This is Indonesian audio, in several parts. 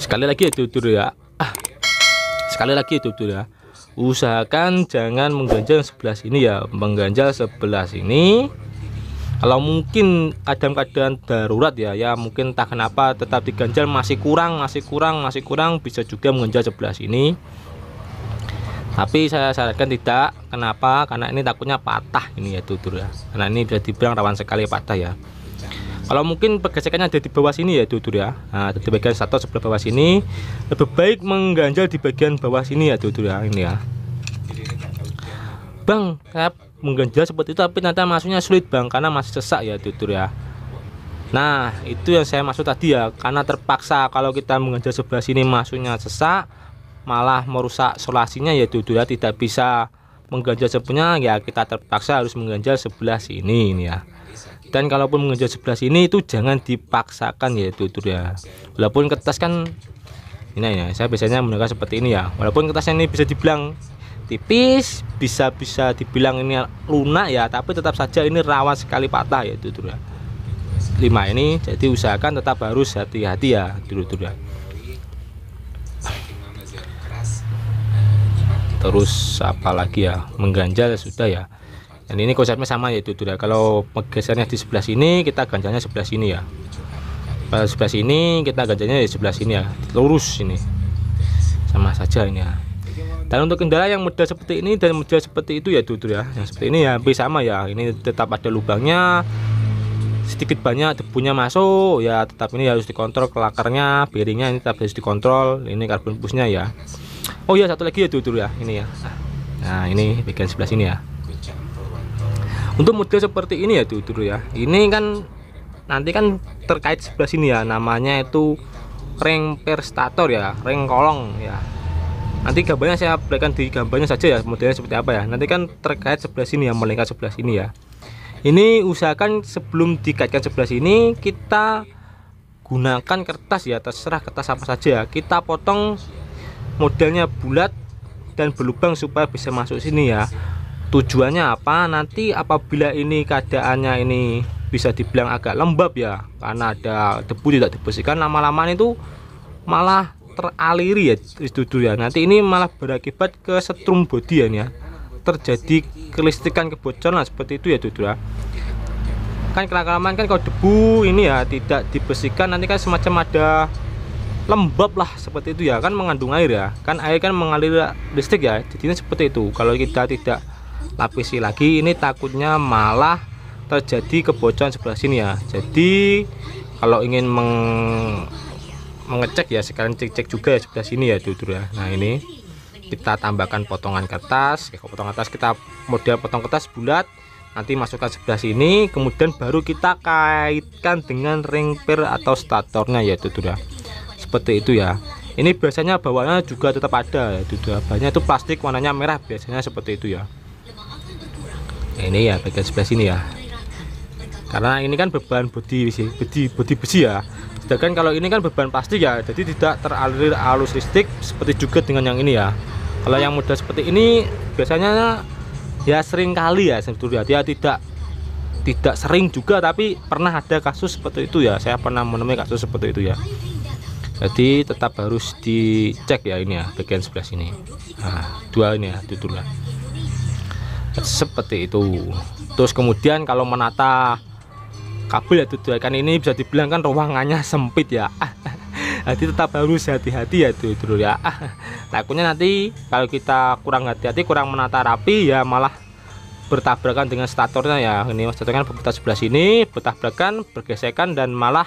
Sekali lagi ya tutur ya, sekali lagi tutur ya, usahakan jangan mengganjal sebelah sini ya, mengganjal sebelah sini. Kalau mungkin kadang-kadang darurat ya mungkin tak kenapa tetap diganjal, masih kurang, bisa juga mengganjal sebelah sini. Tapi saya sarankan tidak. Kenapa? Karena ini takutnya patah ini ya tutur ya, karena ini bisa dibilang rawan sekali patah ya. Kalau mungkin pergesekannya ada di bawah sini ya tutur ya, nah, di bagian stator sebelah bawah sini, lebih baik mengganjal di bagian bawah sini ya tutur ya. Ini ya Bang, saya mengganjal seperti itu tapi nanti masuknya sulit Bang, karena masih sesak ya tutur ya. Nah itu yang saya maksud tadi ya, karena terpaksa kalau kita mengganjal sebelah sini masuknya sesak, malah merusak solasinya ya tutur ya, tidak bisa mengganjal sebenarnya ya, kita terpaksa harus mengganjal sebelah sini ini ya. Dan kalaupun mengganjal sebelah sini itu jangan dipaksakan ya tutur ya. Walaupun kertas kan ini ya, saya biasanya menggunakan seperti ini ya, walaupun kertasnya ini bisa dibilang tipis, bisa dibilang ini lunak ya, tapi tetap saja ini rawan sekali patah ya tutur ya. 5 ini, jadi usahakan tetap harus hati-hati ya tutur ya. Terus apalagi ya, mengganjal sudah ya. Dan ini konsepnya sama ya tutur ya. Kalau gesernya di sebelah sini, kita ganjalnya sebelah sini ya. Kalau sebelah sini kita ganjalnya di sebelah sini ya, lurus ini. Sama saja ini ya. Dan untuk kendala yang model seperti ini dan model seperti itu ya tutur ya, yang seperti ini ya hampir sama ya. Ini tetap ada lubangnya, sedikit banyak debunya masuk ya, tetap ini harus dikontrol kelakarnya, bearingnya ini tetap harus dikontrol. Ini karbon busnya ya. Oh ya, satu lagi ya tutur ya, ini ya. Nah ini bagian sebelah sini ya. Untuk model seperti ini ya tutur ya, ini kan nanti kan terkait sebelah sini ya, namanya itu ring per stator ya, ring kolong ya. Nanti gambarnya saya berikan di gambarnya saja ya, modelnya seperti apa ya. Nanti kan terkait sebelah sini ya, melingkar sebelah sini ya. Ini usahakan sebelum dikaitkan sebelah sini kita gunakan kertas ya, terserah kertas apa saja ya. Kita potong modelnya bulat dan berlubang supaya bisa masuk sini ya. Tujuannya apa? Nanti apabila ini keadaannya ini bisa dibilang agak lembab ya, karena ada debu tidak dibersihkan, lama-lama itu malah teraliri ya tutur ya. Nanti ini malah berakibat ke setrum bodi ya, terjadi kelistrikan, kebocoran seperti itu ya tutur ya. Kan kelamaan kan kalau debu ini ya tidak dibersihkan, nanti kan semacam ada lembab lah seperti itu ya, kan mengandung air ya, kan air kan mengalir listrik ya, jadinya seperti itu. Kalau kita tidak lapisi lagi, ini takutnya malah terjadi kebocoran sebelah sini ya. Jadi kalau ingin mengecek ya, sekarang cek juga ya sebelah sini ya tutur ya. Nah ini kita tambahkan potongan kertas, potongan kertas kita model potong kertas bulat, nanti masukkan sebelah sini, kemudian baru kita kaitkan dengan ring per atau statornya ya tutur ya. Seperti itu ya. Ini biasanya bawahnya juga tetap ada ya tutur ya, bahannya itu plastik warnanya merah biasanya seperti itu ya. Nah, ini ya bagian sebelah sini ya, karena ini kan beban bodi besi ya. Sedangkan kalau ini kan beban plastik ya, jadi tidak teralir arus listrik seperti juga dengan yang ini ya. Kalau yang model seperti ini biasanya ya sering kali ya sebetulnya, dia tidak sering juga, tapi pernah ada kasus seperti itu ya. Saya pernah menemui kasus seperti itu ya. Jadi tetap harus dicek ya ini ya bagian sebelah sini. Nah, dua ini ya tutur ya. Seperti itu. Terus kemudian kalau menata kabel ya tutur, kan ini bisa dibilang kan ruangannya sempit ya. Jadi tetap harus hati-hati ya tutur ya. Takutnya nanti kalau kita kurang hati-hati, kurang menata rapi ya, malah bertabrakan dengan statornya ya. Ini statornya berputar sebelah sini, bertabrakan, bergesekan, dan malah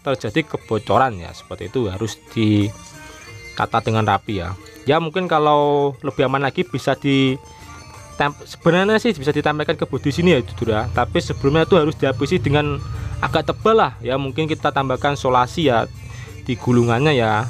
terjadi kebocoran ya. Seperti itu, harus dikata dengan rapi ya. Ya mungkin kalau lebih aman lagi bisa sebenarnya sih bisa ditambahkan ke bodi sini ya tutur ya, tapi sebelumnya itu harus dihabisi dengan agak tebal lah ya. Mungkin kita tambahkan solasi ya di gulungannya ya,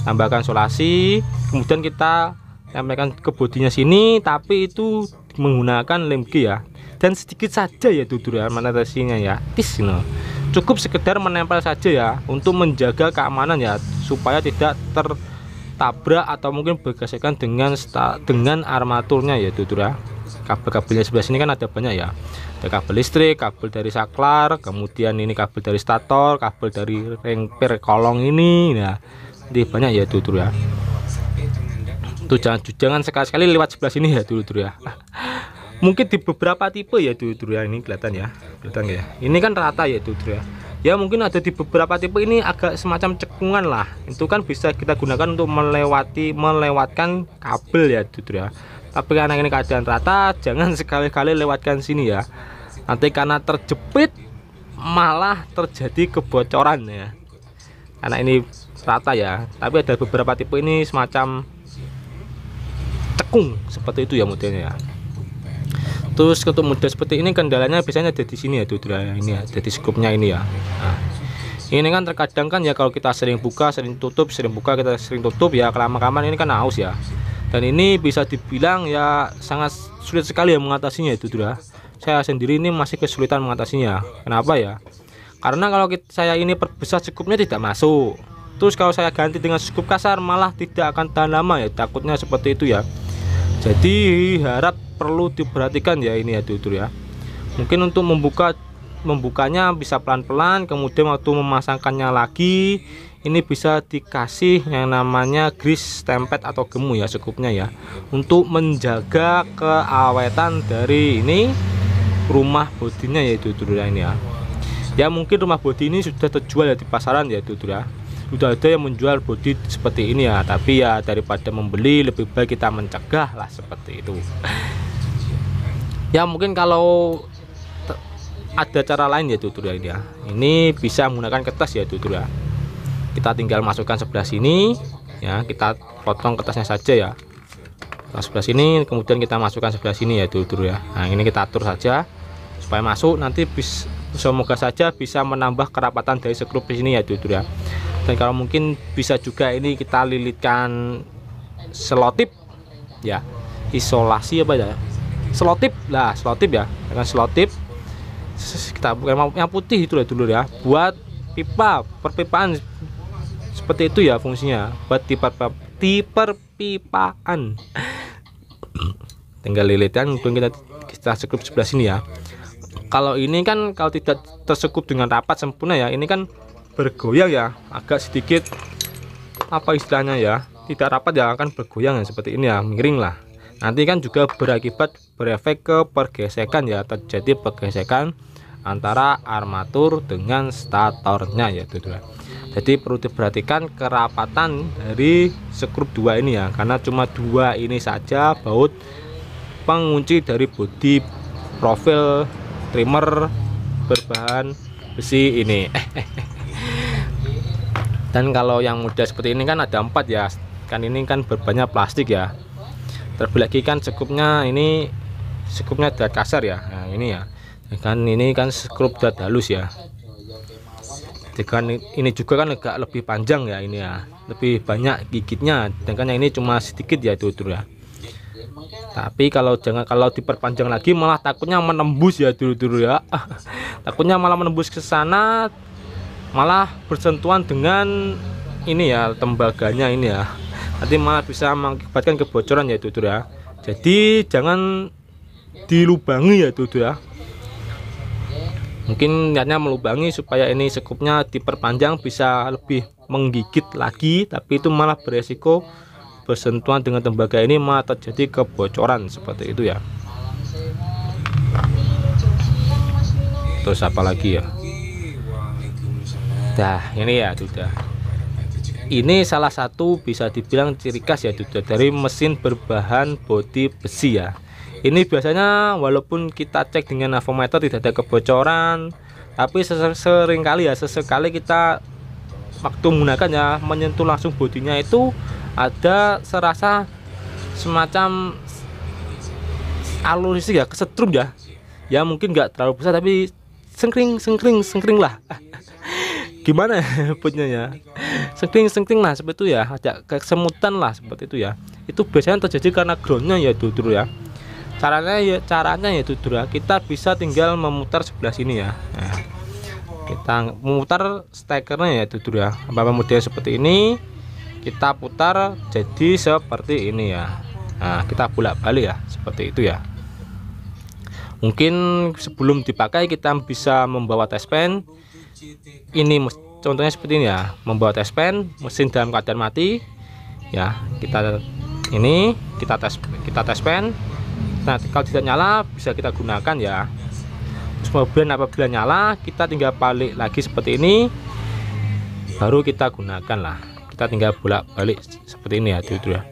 tambahkan solasi, kemudian kita tambahkan ke bodinya sini, tapi itu menggunakan lem G ya, dan sedikit saja ya tutur ya menetesinya ya, cukup sekedar menempel saja ya, untuk menjaga keamanan ya, supaya tidak tertabrak atau mungkin bergesekan dengan armaturnya ya tutur ya. Kabel-kabelnya sebelah sini kan ada banyak ya, ada kabel listrik, kabel dari saklar, kemudian ini kabel dari stator, kabel dari ring per kolong ini. Nah Nanti banyak ya dulur ya. Tuh jangan sekali-sekali lewat sebelah sini ya dulur ya. Mungkin di beberapa tipe ya dulur ya, ini kelihatan ya, kelihatan ya. Ini kan rata ya dulur ya. Ya mungkin ada di beberapa tipe ini agak semacam cekungan lah. Itu kan bisa kita gunakan untuk melewatkan kabel ya dulur ya. Tapi karena ini keadaan rata, jangan sekali-kali lewatkan sini ya. Nanti karena terjepit malah terjadi kebocoran ya. Karena ini rata ya. Tapi ada beberapa tipe ini semacam cekung seperti itu ya modelnya ya. Terus untuk model seperti ini kendalanya biasanya ada di sini ya dulur ya. Ini ya, jadi skupnya ini ya. Nah, ini kan terkadang kan ya kalau kita sering buka, sering tutup, sering buka, kita sering tutup ya, kelamaan ini kan aus ya. Dan ini bisa dibilang ya sangat sulit sekali ya mengatasinya itu dulur ya. Saya sendiri ini masih kesulitan mengatasinya. Kenapa ya? Karena kalau saya ini perbesar skupnya tidak masuk. Terus kalau saya ganti dengan skup kasar malah tidak akan tahan lama ya, takutnya seperti itu ya. Jadi harap perlu diperhatikan ya ini ya dulur ya. Mungkin untuk membukanya bisa pelan-pelan, kemudian waktu memasangkannya lagi ini bisa dikasih yang namanya grease tempet atau gemu ya skupnya ya, untuk menjaga keawetan dari ini rumah bodinya ya dulur ya ini ya. Ya mungkin rumah bodi ini sudah terjual ya di pasaran ya dulur ya. Sudah ada yang menjual bodi seperti ini ya, tapi ya daripada membeli lebih baik kita mencegah lah seperti itu. Ya mungkin kalau ada cara lain ya dulur ya ini ya. Ini bisa menggunakan kertas ya dulur ya. Kita tinggal masukkan sebelah sini ya, kita potong kertasnya saja ya. Sebelah sini, kemudian kita masukkan sebelah sini ya dulur ya. Nah ini kita atur saja supaya masuk, nanti semoga saja bisa menambah kerapatan dari skrup di sini ya dulur ya. Dan kalau mungkin bisa juga ini kita lilitkan selotip ya, isolasi apa ya, selotip lah, selotip ya, dengan selotip kita yang putih itu ya dulur ya, buat pipa perpipaan seperti itu ya fungsinya, buat di perpipaan. Tinggal lilitkan, kemudian kita skrup sebelah sini ya. Kalau ini kan kalau tidak tersekup dengan rapat sempurna ya, ini kan bergoyang ya, agak sedikit apa istilahnya ya, tidak rapat ya, akan bergoyang ya, seperti ini ya, miring lah. Nanti kan juga berefek ke pergesekan ya, terjadi pergesekan antara armatur dengan statornya ya dulur. Jadi perlu diperhatikan kerapatan dari skrup 2 ini ya, karena cuma 2 ini saja baut pengunci dari bodi profil trimmer berbahan besi ini. Dan kalau yang mudah seperti ini kan ada 4 ya, kan ini kan berbahannya plastik ya. Terlebih lagi kan skupnya ini skupnya dat kasar ya. Nah ini ya, kan ini kan skrup dat halus ya. Dengan ini juga kan agak lebih panjang ya, ini ya lebih banyak gigitnya, sedangkan yang ini cuma sedikit ya dulur ya. Tapi kalau diperpanjang lagi malah takutnya menembus ya dulur ya. Takutnya malah menembus ke sana, malah bersentuhan dengan ini ya, tembaganya ini ya, nanti malah bisa mengakibatkan kebocoran ya dulur ya. Jadi jangan dilubangi ya dulur ya. Mungkin niatnya melubangi supaya ini skupnya diperpanjang bisa lebih menggigit lagi, tapi itu malah beresiko bersentuhan dengan tembaga ini malah terjadi kebocoran seperti itu ya. Terus apa lagi ya? Nah ini ya sudah, ini salah satu bisa dibilang ciri khas ya sudah dari mesin berbahan bodi besi ya. Ini biasanya walaupun kita cek dengan avometer tidak ada kebocoran, tapi sesekali kita waktu menggunakan ya, menyentuh langsung bodinya itu ada serasa semacam alur ya, kesetrum ya. Ya mungkin nggak terlalu besar tapi sengkring lah. Gimana punya ya, sengkring lah seperti itu ya, ada kesemutan lah seperti itu ya. Itu biasanya terjadi karena groundnya ya dulur ya. Caranya ya dulur ya, kita bisa tinggal memutar sebelah sini ya. Nah, kita memutar stekernya ya dulur ya, apa model seperti ini kita putar jadi seperti ini ya. Nah kita bolak-balik ya seperti itu ya. Mungkin sebelum dipakai kita bisa membawa test pen ini contohnya seperti ini ya, membawa test pen, mesin dalam keadaan mati ya, kita tes pen. Nah, kalau tidak nyala bisa kita gunakan ya. Terus kemudian apabila nyala, kita tinggal balik lagi seperti ini, baru kita gunakan lah. Kita tinggal bolak-balik seperti ini ya, itu ya.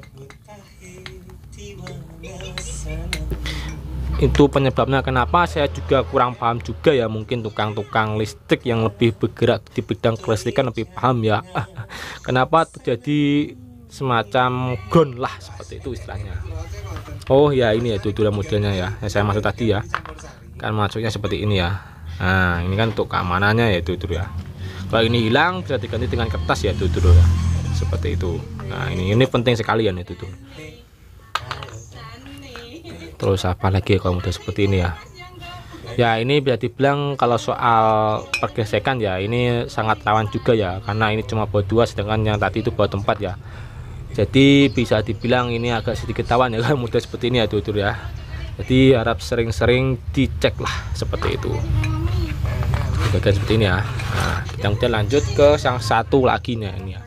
Itu penyebabnya kenapa saya juga kurang paham juga ya, mungkin tukang-tukang listrik yang lebih bergerak di bidang kelistrikan lebih paham ya. Kenapa terjadi semacam ground lah, seperti itu istilahnya. Oh ya, ini ya itu modelnya ya, yang saya maksud tadi ya, kan masuknya seperti ini ya. Nah, ini kan untuk keamanannya ya itu ya. Kalau ini hilang bisa diganti dengan kertas ya itu ya, seperti itu. Nah, ini penting sekali ya itu tuh. Terus apa lagi kalau model seperti ini ya? Ya, ini bisa dibilang kalau soal pergesekan ya, ini sangat rawan juga ya, karena ini cuma baut 2 sedangkan yang tadi itu baut 4 ya. Jadi bisa dibilang ini agak sedikit rawan ya kalau model seperti ini ya ya. Jadi harap sering-sering dicek lah seperti itu. Bagian seperti ini ya. Nah, kita kemudian lanjut ke yang satu lagi nih ini ya.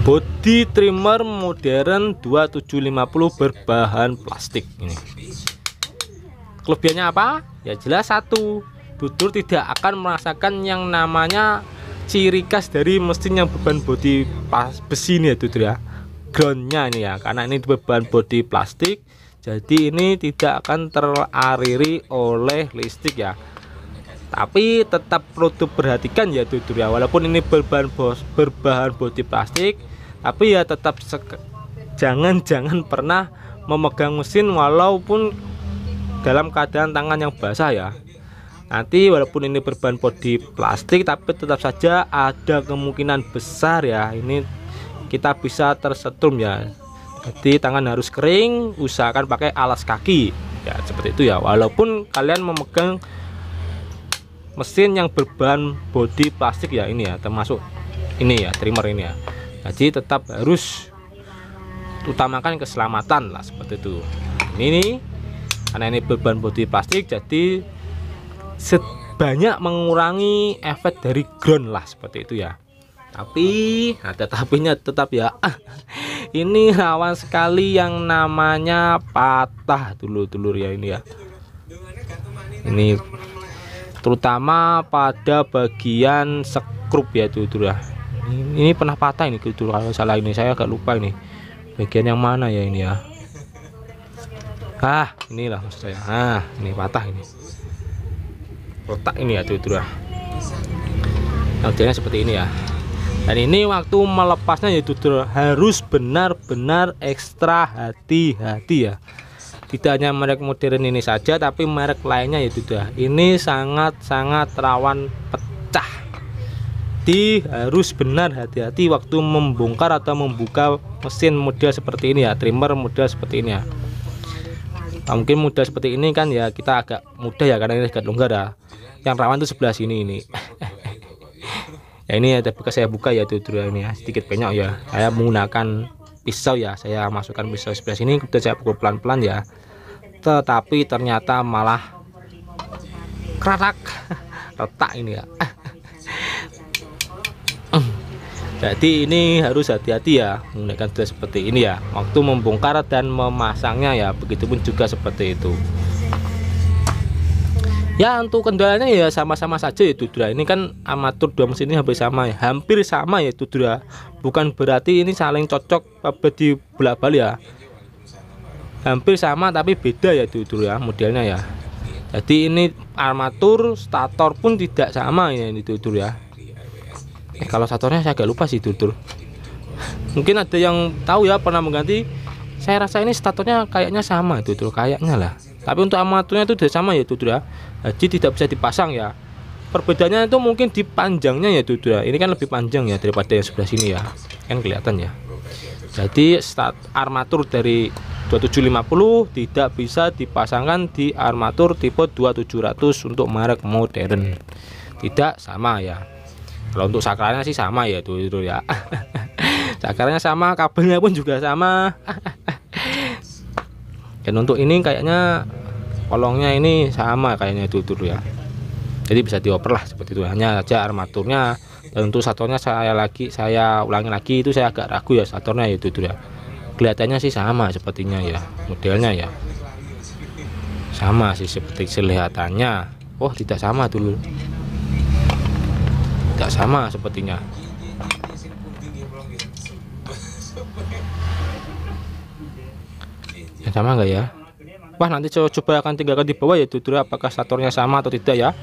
Body trimmer modern 2750 berbahan plastik ini. Kelebihannya apa? Ya jelas satu, Dudur tidak akan merasakan yang namanya ciri khas dari mesin yang beban bodi besi ini ya Dudur ya. Groundnya ini ya, karena ini beban bodi plastik, jadi ini tidak akan teraliri oleh listrik ya. Tapi tetap perlu diperhatikan ya Dudur ya, walaupun ini berbahan bodi plastik, tapi ya tetap jangan pernah memegang mesin walaupun dalam keadaan tangan yang basah ya. Nanti walaupun ini berbahan bodi plastik, tapi tetap saja ada kemungkinan besar ya ini kita bisa tersetrum ya. Jadi tangan harus kering, usahakan pakai alas kaki ya, seperti itu ya, walaupun kalian memegang mesin yang berbahan bodi plastik ya, ini ya, termasuk ini ya, trimmer ini ya. Jadi tetap harus utamakan keselamatan lah, seperti itu. Ini karena ini berbahan bodi plastik, jadi sebanyak mengurangi efek dari ground lah, seperti itu ya. Tapi ada tapinya tetap ya. Ini rawan sekali yang namanya patah dulur-dulur ya ini ya. Ini terutama pada bagian skrup ya dulur ya. Ini pernah patah ini gitu, kalau salah ini saya agak lupa ini bagian yang mana ya ini ya. Inilah maksud saya. Ini patah ini, retak ini ya dulur ya. Modelnya seperti ini ya. Dan ini waktu melepasnya ya dulur harus benar-benar ekstra hati-hati ya. Tidak hanya merek modern ini saja, tapi merek lainnya ya dulur, ini sangat-sangat rawan pecah. Jadi harus benar hati-hati waktu membongkar atau membuka mesin model seperti ini ya, trimmer model seperti ini ya. Mungkin model seperti ini kan ya kita agak mudah ya, karena ini agak longgar ya. Yang rawan itu sebelah sini ini. Ya ini ada bekas saya buka ya dulur ini ya, sedikit penyok ya. Saya menggunakan pisau ya, saya masukkan pisau sebelah sini, kemudian saya pukul pelan-pelan ya. Tetapi ternyata malah kratak, retak ini ya. Jadi ini harus hati-hati ya menggunakan tool seperti ini ya, waktu membongkar dan memasangnya ya, begitupun juga seperti itu. Ya untuk kendalanya ya sama-sama saja ya dulur. Ini kan armatur dua mesin ini hampir sama ya dulur. Bukan berarti ini saling cocok apa di bolak-balik ya. Hampir sama tapi beda ya dulur ya modelnya ya. Jadi ini armatur stator pun tidak sama ya ini dulur ya. Kalau statornya saya agak lupa sih dulur. Mungkin ada yang tahu ya, pernah mengganti. Saya rasa ini statornya kayaknya sama dulur, kayaknya lah. Tapi untuk armaturnya itu tidak sama ya dulur ya. Jadi tidak bisa dipasang ya. Perbedaannya itu mungkin di panjangnya ya dulur. Ini kan lebih panjang ya daripada yang sebelah sini ya. Kan kelihatan ya. Jadi armatur dari 2750 tidak bisa dipasangkan di armatur tipe 2700 untuk merek modern. Tidak sama ya. Kalau untuk sakarnya sih sama ya dulur ya. Sakarnya sama, kabelnya pun juga sama. Dan untuk ini kayaknya kolongnya ini sama kayaknya itu ya. Jadi bisa dioper lah seperti itu, hanya saja armaturnya. Dan untuk statornya saya ulangi lagi, itu saya agak ragu ya statornya itu ya. Kelihatannya sih sama sepertinya ya, modelnya ya sama sih seperti kelihatannya. Oh tidak sama dulu, tidak sama sepertinya. Sama enggak ya? Wah, nanti coba akan tinggalkan di bawah ya tutur apakah statornya sama atau tidak ya.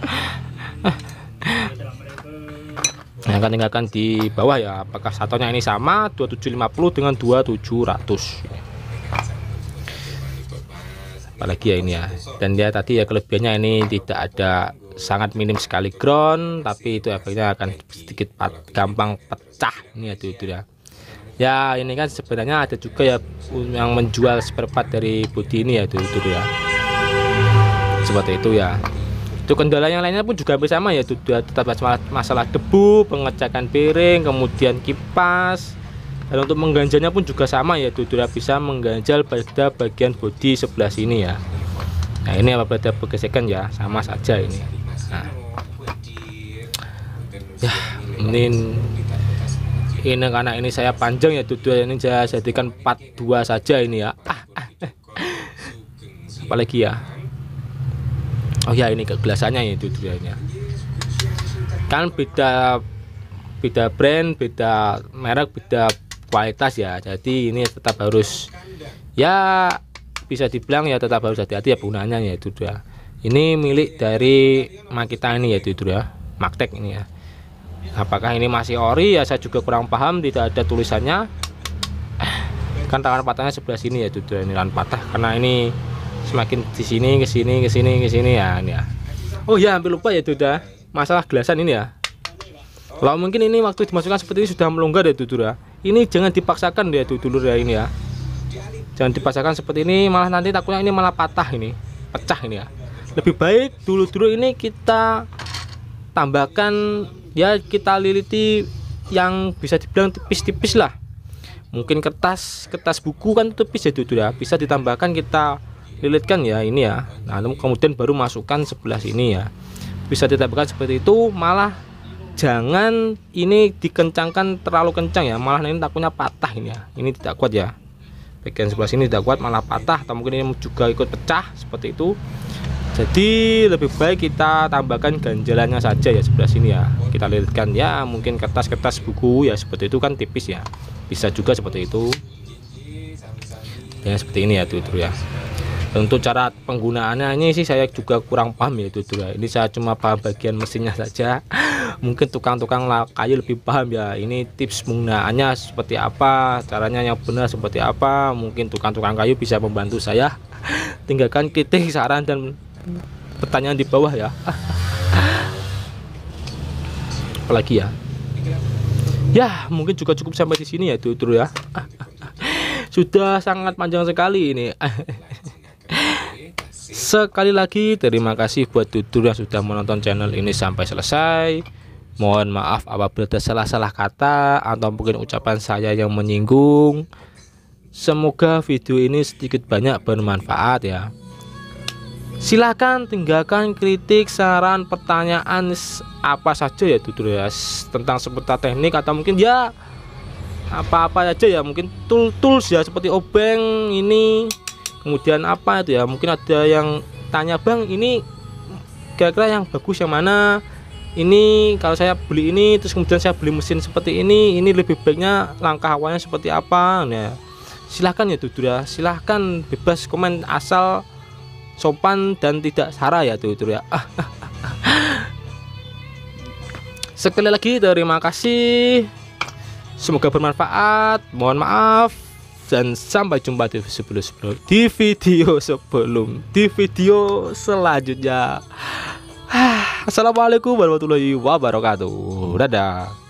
Nah, akan tinggalkan di bawah ya apakah statornya ini sama 2750 dengan 2700. Apalagi ya ini ya. Dan dia tadi ya kelebihannya ini tidak ada, sangat minim sekali ground, tapi itu efeknya akan sedikit gampang pecah ini ya tutur ya. Ya ini kan sebenarnya ada juga ya yang menjual spare part dari bodi ini ya tutur ya, seperti itu ya. Itu kendala yang lainnya pun juga hampir sama ya tutur, tetap masalah debu, pengecekan bearing, kemudian kipas. Dan untuk mengganjalnya pun juga sama ya tutur, bisa mengganjal pada bagian bodi sebelah sini ya. Nah ini apabila ada pergesekan ya sama saja ini. Nah ya ini karena ini saya panjang ya tutur, ini saya jadikan part 2 saja ini ya. Apalagi ya, oh ya ini kegelasannya ya tuturnya kan beda brand, beda merek, beda kualitas ya. Jadi ini tetap harus ya, bisa dibilang ya tetap harus hati-hati ya penggunaannya ya tutur ya. Ini milik dari Makita ini ya tutur ya, Maktek ini ya. Apakah ini masih ori ya, saya juga kurang paham, tidak ada tulisannya. Kan tangan patahnya sebelah sini ya tutur, ini tangan patah karena ini semakin di sini ke sini ya ini ya. Oh ya hampir lupa ya tutur, masalah gelasan ini ya. Kalau mungkin ini waktu dimasukkan seperti ini sudah melonggar ya tutur ya. Ini jangan dipaksakan ya tutur ya ini ya. Jangan dipaksakan seperti ini, malah nanti takutnya ini malah patah ini, pecah ini ya. Lebih baik dulu ini kita tambahkan ya, kita liliti yang bisa dibilang tipis-tipis lah. Mungkin kertas buku kan tipis ya tutur ya, bisa ditambahkan kita lilitkan ya ini ya. Nah kemudian baru masukkan sebelah sini ya, bisa ditambahkan seperti itu. Malah jangan ini dikencangkan terlalu kencang ya, malah ini takutnya patah ini ya. Ini tidak kuat ya, bagian sebelah sini tidak kuat malah patah, atau mungkin ini juga ikut pecah seperti itu. Jadi lebih baik kita tambahkan ganjalannya saja ya sebelah sini ya, kita lilitkan ya, mungkin kertas buku ya seperti itu kan tipis ya, bisa juga seperti itu ya, seperti ini ya tutur ya. Untuk cara penggunaannya ini sih saya juga kurang paham ya tutur ya, ini saya cuma paham bagian mesinnya saja. Mungkin tukang-tukang kayu lebih paham ya, ini tips penggunaannya seperti apa, caranya yang benar seperti apa. Mungkin tukang-tukang kayu bisa membantu saya. Tinggalkan kritik, saran dan pertanyaan di bawah ya. Apalagi ya, ya mungkin juga cukup sampai di sini ya tutur ya. Sudah sangat panjang sekali ini. Sekali lagi terima kasih buat tutur yang sudah menonton channel ini sampai selesai. Mohon maaf apabila ada salah-salah kata atau mungkin ucapan saya yang menyinggung. Semoga video ini sedikit banyak bermanfaat ya. Silahkan tinggalkan kritik, saran, pertanyaan apa saja ya tutur ya, tentang seputar teknik atau mungkin ya apa-apa aja ya, mungkin tools ya seperti obeng ini, kemudian apa itu ya, mungkin ada yang tanya bang ini kira-kira yang bagus yang mana, ini kalau saya beli ini terus kemudian saya beli mesin seperti ini lebih baiknya langkah awalnya seperti apa. Nah silahkan ya tutur ya, silahkan bebas komen asal sopan dan tidak sara ya tutur ya. Sekali lagi terima kasih, semoga bermanfaat, mohon maaf dan sampai jumpa di video selanjutnya. Assalamualaikum warahmatullahi wabarakatuh. Dadah.